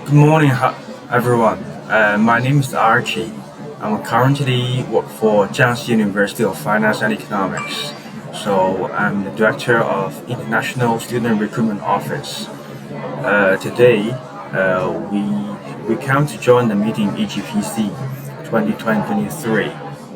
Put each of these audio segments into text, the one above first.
Good morning, everyone. My name is Archie. I'm currently work for Jiangxi University of Finance and Economics. So I'm the director of International Student Recruitment Office. Today, we come to join the meeting EGPC 2023.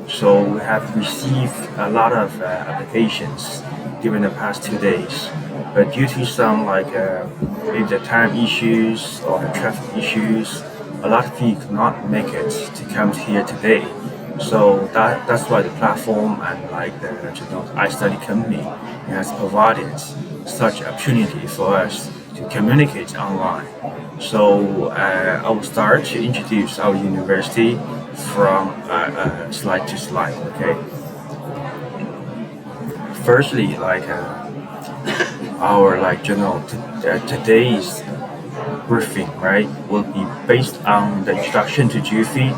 So we have received a lot of applications during the past 2 days, but due to some maybe the time issues or the traffic issues, a lot of you could not make it to come here today. So that's why the platform and the iStudy company has provided such opportunity for us to communicate online. So I will start to introduce our university from slide to slide. Okay. Firstly, today's briefing, right, will be based on the introduction to GFE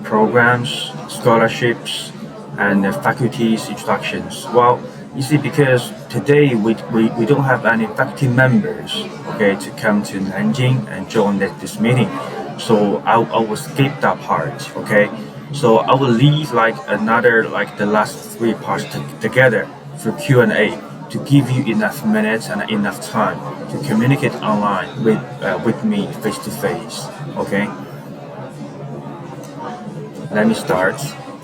programs, scholarships, and the faculty's introductions. Well, you see, because today we don't have any faculty members, okay, to come to Nanjing and join this meeting. So I will skip that part, okay. So I will leave the last three parts together for Q&A to give you enough minutes and enough time to communicate online with me face to face, okay. Let me start.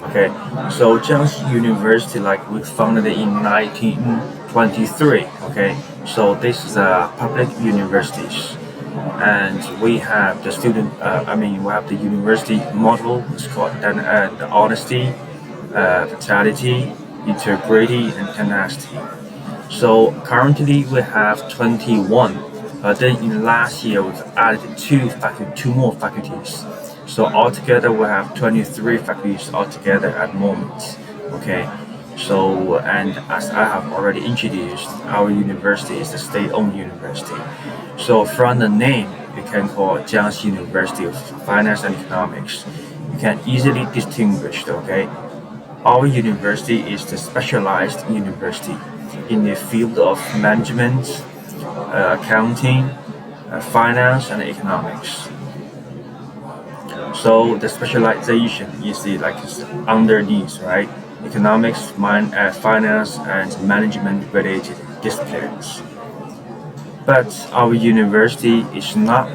Okay, so Jiangxi University, we founded in 1923. Okay, so this is a public universities, and we have the we have the university model. It's called the honesty, vitality, integrity, and tenacity. So currently we have 21, but then in last year we've added two more faculties. So altogether we have 23 faculties altogether at the moment. Okay, so and as I have already introduced, our university is a state-owned university. So from the name, you can call it Jiangxi University of Finance and Economics. You can easily distinguish, okay? Our university is the specialized university in the field of management, accounting, finance, and economics. So the specialization you see is under these, right? Economics, finance, and management related disciplines. But our university is not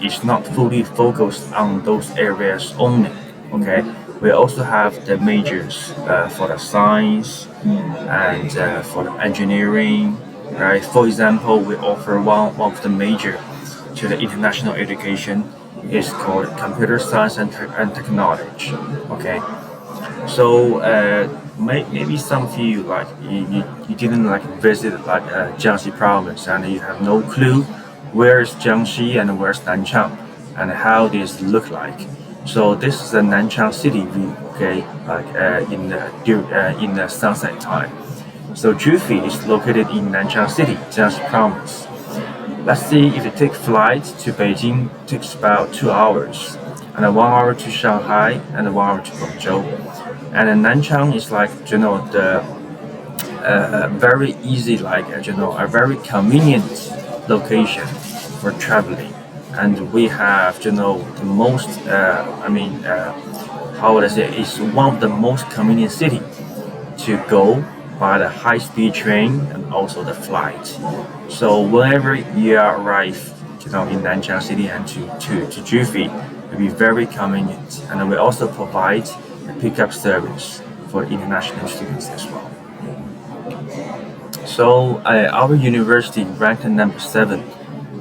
it's not fully focused on those areas only. Okay, we also have the majors for the science and for the engineering, right? For example, we offer one of the major to the international education. Is called computer science and technology. Okay, so maybe some of you you didn't visit Jiangxi province and you have no clue where is Jiangxi and where's Nanchang and how this look like. So this is the Nanchang city view. Okay, in the sunset time. So GFE is located in Nanchang city, Jiangxi province. Let's see, if you take flight to Beijing, it takes about 2 hours, and 1 hour to Shanghai, and 1 hour to Guangzhou. And Nanchang is the very easy, a very convenient location for traveling. And we have, the most, how would I say, it's one of the most convenient city to go by the high-speed train and also the flight. So whenever you arrive, in Nanchang City and to GFE, it will be very convenient. And we also provide a pickup service for international students as well. So our university ranked number 7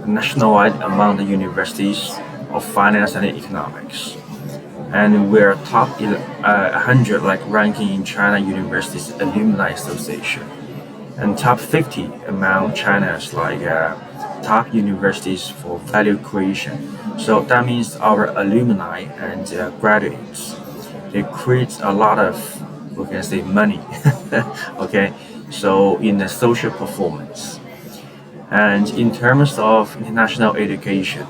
nationwide among the universities of finance and economics. And we're top 100 ranking in China Universities Alumni Association, and top 50 among China's top universities for value creation. So that means our alumni and graduates, they create a lot of, we can say, money. Okay, so in the social performance. And in terms of international education,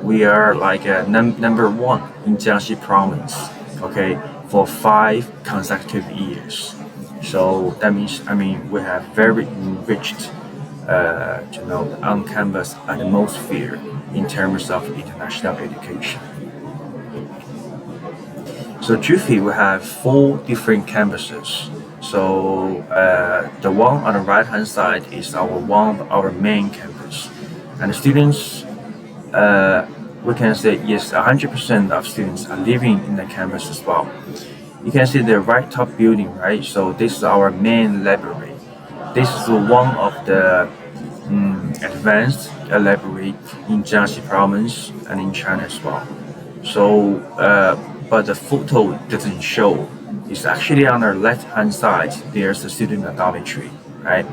we are number 1 in Jiangxi province, okay, for 5 consecutive years. So that means, we have very enriched on-campus atmosphere in terms of international education. So Jiangxi we have 4 different campuses. So the one on the right hand side is our main campus, and the students we can say yes 100% of students are living in the campus as well. You can see the right top building, right? So this is our main library. This is one of the advanced library in Jiangxi province and in China as well. So but the photo doesn't show. It's actually on our left hand side. There's a student dormitory, right?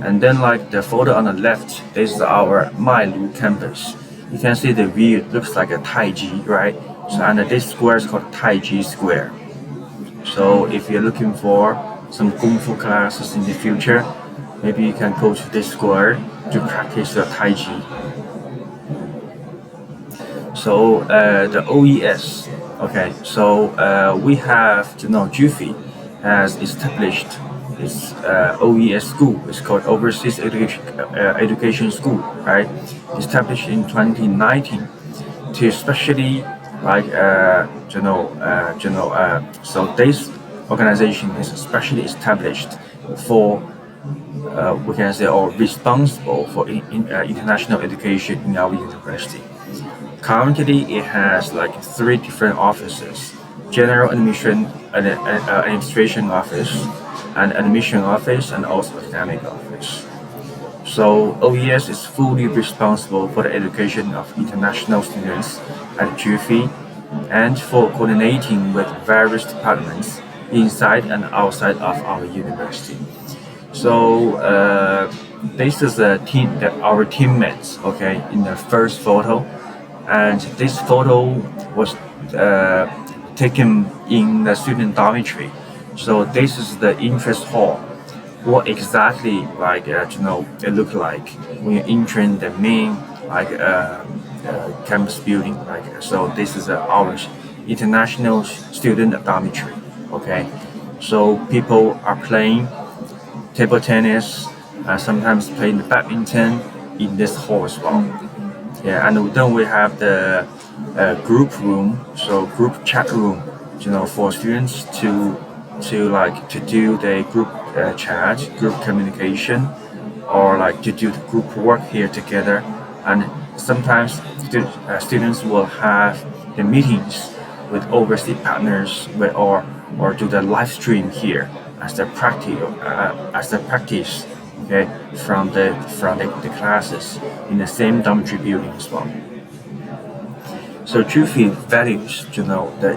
And then like the photo on the left, this is our Mailu campus. You can see the view, it looks like a Taiji, right? So and this square is called Taiji Square. So if you're looking for some Kung Fu classes in the future, maybe you can go to this square to practice your Taiji. So the OES, okay, so we have Jiangxi has established its OES school. It's called Overseas Education School, right? Established in 2019 to especially like so this organization is especially established for we can say or responsible for international education in our university. Currently, it has like 3 different offices: General Administration Office, and Admission Office, and also Academic Office. So OES is fully responsible for the education of international students at Jiangxi and for coordinating with various departments inside and outside of our university. So this is our teammates, okay, in the first photo. And this photo was taken in the student dormitory. So this is the entrance hall. What exactly it looked like when you enter the main campus building. So this is our international student dormitory. Okay, so people are playing table tennis, sometimes playing the badminton in this hall as well. Yeah, and then we have the group room, so group chat room, for students to do the group chat, group communication, or to do the group work here together. And sometimes students will have the meetings with overseas partners, or do the live stream here as the practice. Okay, from the classes in the same dormitory building as well. So Jiangxi values the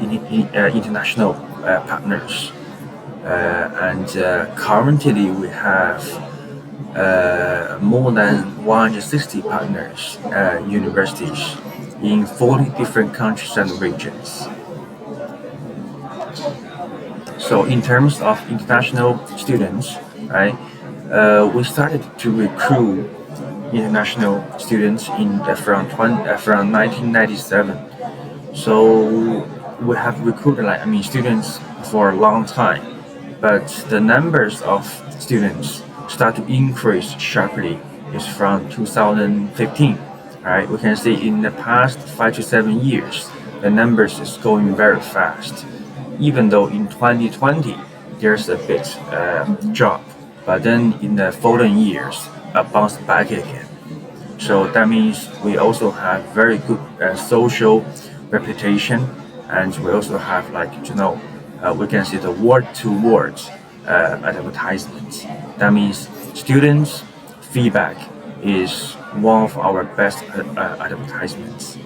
international partners, and currently we have more than 160 partners universities in 40 different countries and regions. So in terms of international students, right? We started to recruit international students from 1997. So we have recruited students for a long time, but the numbers of students start to increase sharply is from 2015. Right, we can see in the past 5 to 7 years, the numbers is going very fast. Even though in 2020 there's a bit drop. But then in the following years, bounce back again. So that means we also have very good social reputation, and we also have we can see the word-to-word advertisements. That means students' feedback is one of our best advertisements.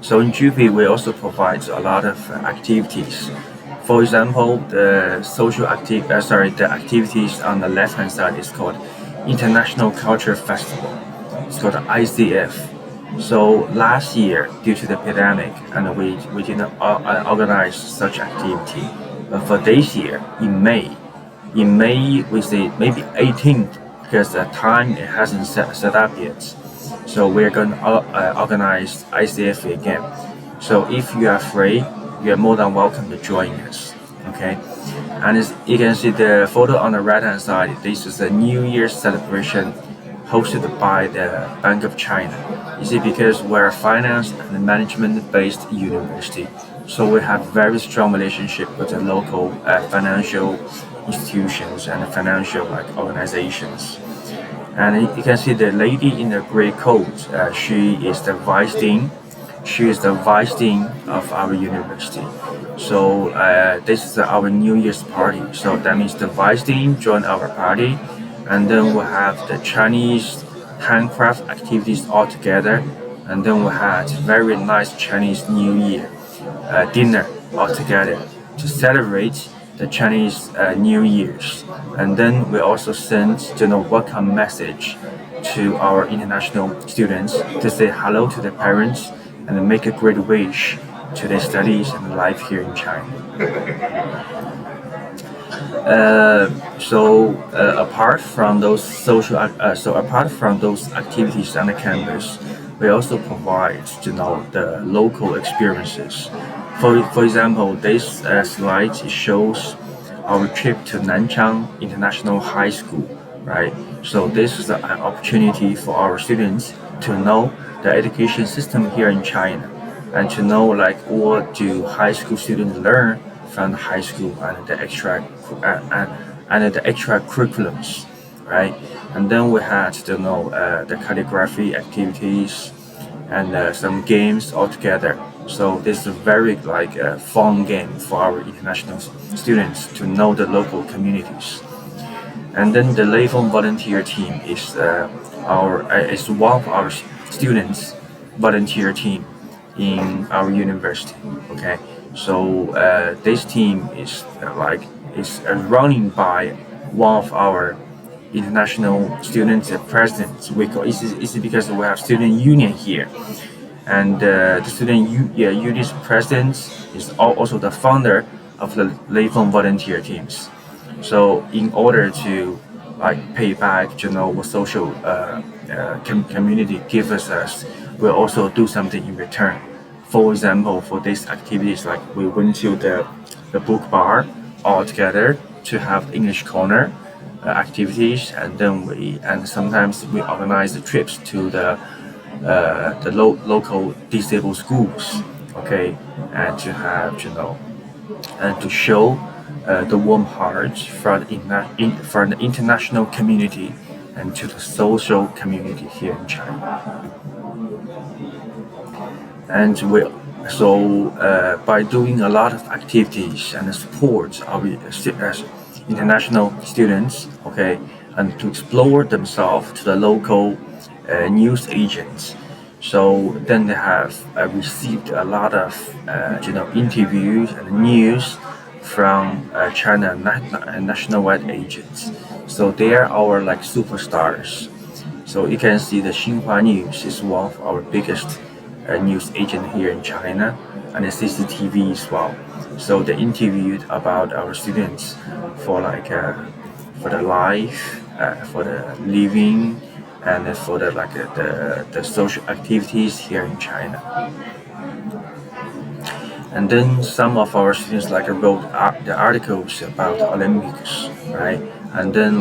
So in Jiangxi, we also provide a lot of activities. For example, the activities on the left-hand side is called International Culture Festival. It's called ICF. So last year, due to the pandemic, and we didn't organize such activity. But for this year, in May we say maybe 18th, because the time it hasn't set up yet. So we're going to organize ICF again. So if you are free, you are more than welcome to join us. Okay, And you can see the photo on the right hand side. This is a New Year's celebration hosted by the Bank of China. You see, because we're a finance and management based university, so we have very strong relationship with the local financial institutions and financial organizations. And you can see the lady in the gray coat. She is the vice dean. She is the vice dean of our university. So this is our New Year's party. So that means the vice dean joined our party, and then we have the Chinese handcraft activities all together, and then we had very nice Chinese New Year dinner all together to celebrate the Chinese New Year's. And then we also sent welcome message to our international students to say hello to their parents and make a great wish to their studies and life here in China. Apart from those apart from those activities on the campus, we also provide the local experiences. For example, this slide shows our trip to Nanchang International High School, right? So this is an opportunity for our students to know the education system here in China, and to know what do high school students learn from the high school and the extra curriculums, right? And then we had the calligraphy activities and some games all together. So this is a very fun game for our international students to know the local communities. And then the Leifeng volunteer team is one of our students volunteer team in our university. Okay, so this team is running by one of our international students presidents. It's because we have student union here, and the student union's president is also the founder of the Leifeng volunteer teams. So in order to pay back what social community gives us, we'll also do something in return. For example, for these activities, we went to the book bar all together to have English corner activities, and then sometimes we organize the trips to the local disabled schools, okay, and to have and to show the warm heart from the international community and to the social community here in China. And by doing a lot of activities and support our international students, okay, and to explore themselves to the local news agents. So then they have received a lot of interviews and news from China nationwide agents. So they are our superstars. So you can see the Xinhua News is one of our biggest news agent here in China, and the CCTV as well. So they interviewed about our students for the life, for the living, and for the social activities here in China. And then some of our students wrote the articles about the Olympics, right? And then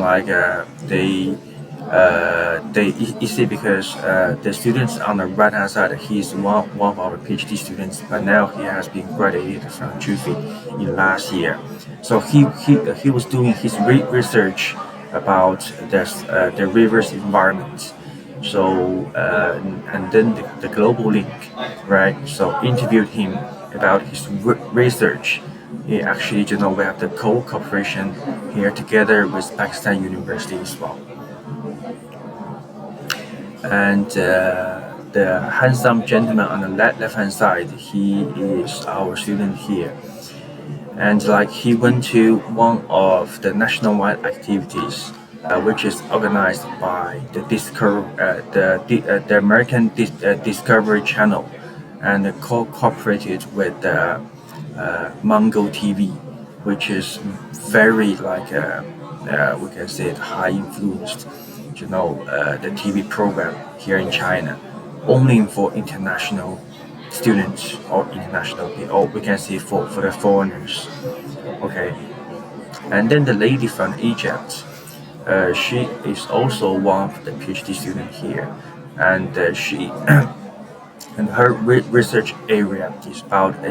you see, because the students on the right hand side, he's one of our PhD students, but now he has been graduated from Jiangxi in last year. So he was doing his research about the river's environment. So and then the Global Link, right? So interviewed him about his research. He actually, we have the cooperation here together with Pakistan University as well. And the handsome gentleman on the left-hand side, he is our student here. And he went to one of the nationwide activities, which is organized by the American Discovery Channel, and cooperated with the Mango TV, which is very we can say high influenced, the TV program here in China, only for international students or international people, or we can say for the foreigners. Okay, And then the lady from Egypt, she is also one of the PhD student here, and she and her research area is about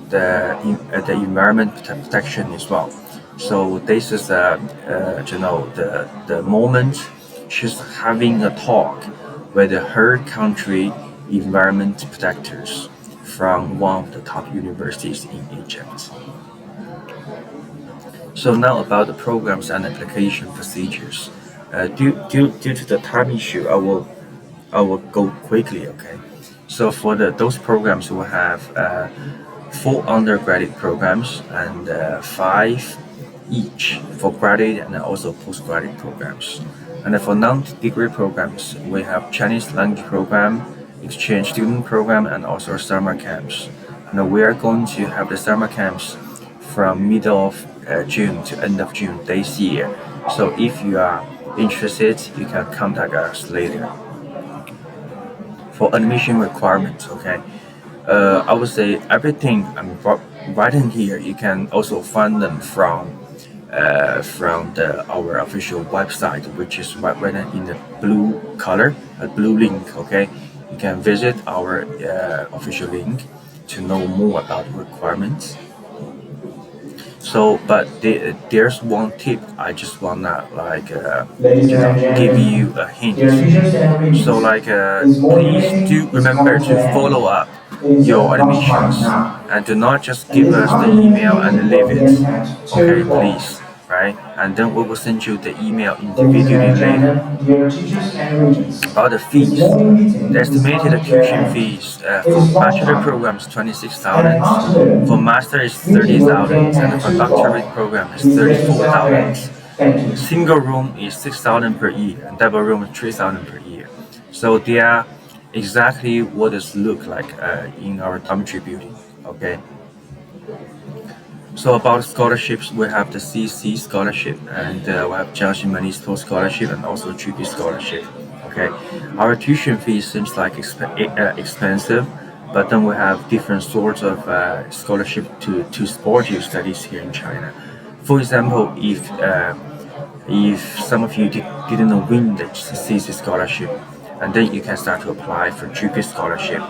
the environment protection as well. So this is the moment she's having a talk with her country environment protectors from one of the top universities in Egypt. So now about the programs and application procedures. Due to the time issue, I will go quickly. Okay. So for those programs, we have 4 undergraduate programs and 5 each for graduate and also postgraduate programs. And for non-degree programs, we have Chinese language program, exchange student program, and also summer camps. And we are going to have the summer camps from middle of June to end of June this year. So if you are interested, you can contact us later. For admission requirements, okay, I would say everything I'm writing here, you can also find them from our official website, which is right in the blue color, a blue link. Okay, you can visit our official link to know more about the requirements. So, but there's one tip I just wanna give you a hint. So please do remember to follow up your admissions and do not just give us the email and leave it. Okay, please, right? And then we will send you the email individually later. About the fees, the estimated tuition fees for bachelor program is 26,000, for master is 30,000, and for doctorate program is 34,000. Single room is 6,000 per year, and double room is 3,000 per year. So they are exactly what it look like in our dormitory building. Okay. So about scholarships, we have the CC scholarship, and we have Jiangxi Municipal scholarship, and also GP scholarship. Okay, our tuition fee seems like expensive, but then we have different sorts of scholarship to support your studies here in China. For example, if some of you didn't win the CC scholarship, and then you can start to apply for GP scholarship.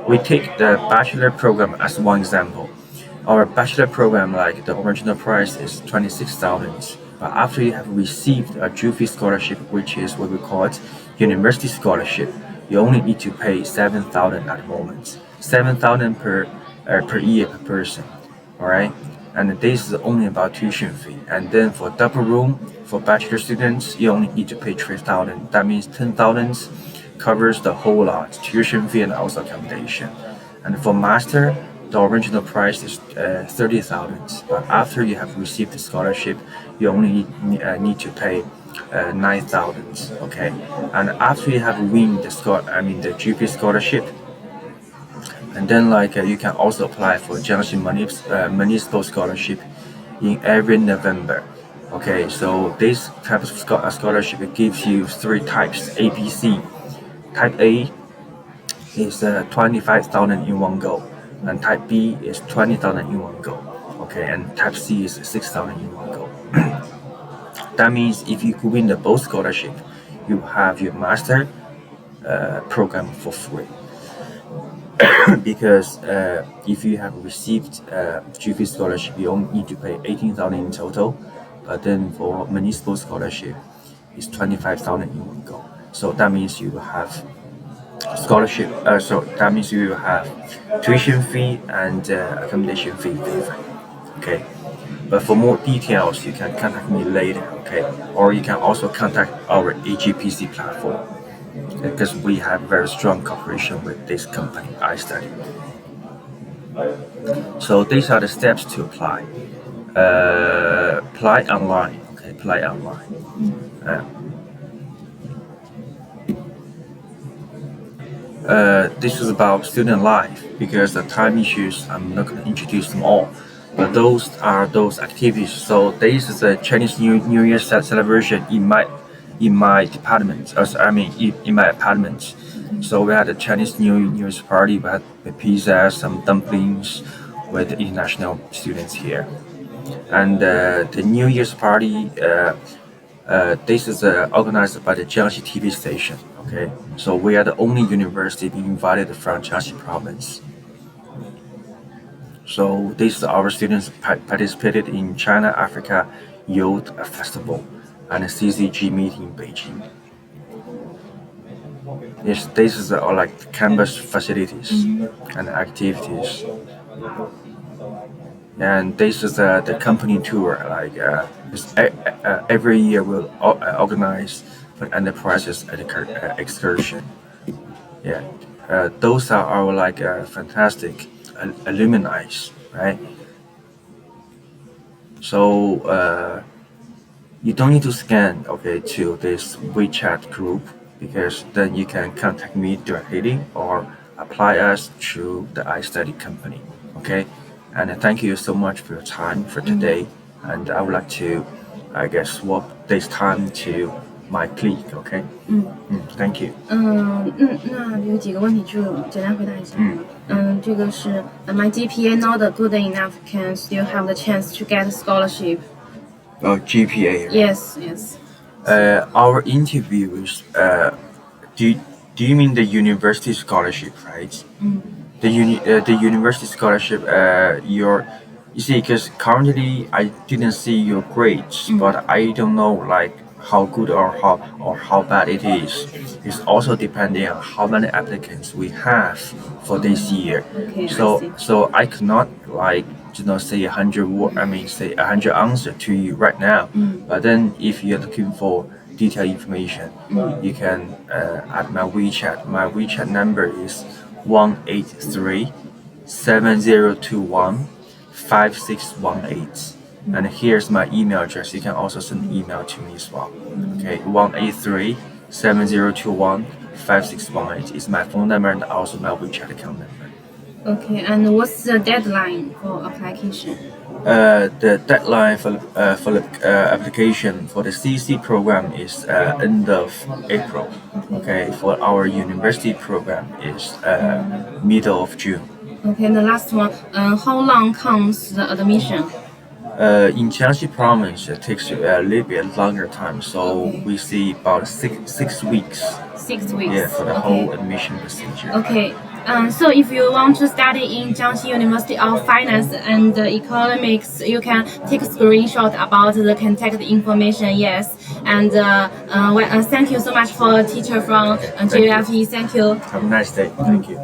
We take the bachelor program as one example. Our bachelor program, like the original price is 26,000, but after you have received a GP scholarship, which is what we call it university scholarship, you only need to pay 7,000 at the moment. 7,000 per year per person. All right, and this is only about tuition fee. And then for double room for bachelor students, you only need to pay 3,000. That means 10,000 covers the whole lot, tuition fee and also accommodation. And for master, the original price is 30,000, but after you have received the scholarship, you only need to pay 9,000. Okay, and after you have win the GP scholarship, and then you can also apply for Jiangxi Municipal scholarship in every November. Okay, so this type of scholarship gives you 3 types: ABC. Type A is 25,000 in one go, and type B is 20,000 in one go. Okay, and type C is 6,000 in one go. That means if you could win the both scholarship, you have your master program for free. Because if you have received GP scholarship, you only need to pay 18,000 in total. But then for municipal scholarship, it's 25,000 in one go. So that means you have scholarship. So that means you have tuition fee and accommodation fee free. Okay. But for more details, you can contact me later. Okay. Or you can also contact our AGPC platform, because we have very strong cooperation with this company I study. So these are the steps to apply. Apply online. Okay, apply online. This is about student life. Because the time issues, I'm not going to introduce them all. But those are those activities. So this is a Chinese New Year celebration in my department. In my apartment. So we had a Chinese New Year's party. We had the pizza, some dumplings with the international students here. And the New Year's party, this is organized by the Jiangxi TV station. Okay, so we are the only university being invited from Jiangxi province. So this our students participated in China Africa Youth Festival and a CCG meeting in Beijing. Yes, this is all like campus facilities and activities. And this is the company tour. Like every year we'll organize for enterprises excursion. Yeah, those are our like fantastic alumni, right? So you don't need to scan to this WeChat group, because then you can contact me directly or apply us through the iStudy company. Okay, and thank you so much for your time for today. And I would like to, swap this time to my colleague. Okay. Thank you. 那有几个问题就简单回答一下。这个是 My GPA not good enough can still have the chance to get a scholarship. Oh, GPA. Right? Yes. Our interview is do you mean the university scholarship, right? The university scholarship. You see, because currently I didn't see your grades, but I don't know like how good or how bad it is. It's also depending on how many applicants we have for this year. Okay, so I cannot like say 100 answer to you right now. But then if you're looking for detailed information, you can add my WeChat. My WeChat number is 183-7021-5618. And here's my email address. You can also send an email to me as well. Okay, 183-7021-5618 is my phone number and also my WeChat account number. Okay, and what's the deadline for application? The deadline for the application for the CC program is end of April. Okay, for our university program is middle of June. Okay, and the last one, how long comes the admission? In Jiangxi province, it takes a little bit longer time, so we see about six weeks. 6 weeks. Yeah, for the whole admission procedure. Okay. So if you want to study in Jiangxi University of Finance and Economics, you can take a screenshot about the contact information. Yes, and thank you so much for a teacher from JFE. Thank you. Have a nice day. Thank you.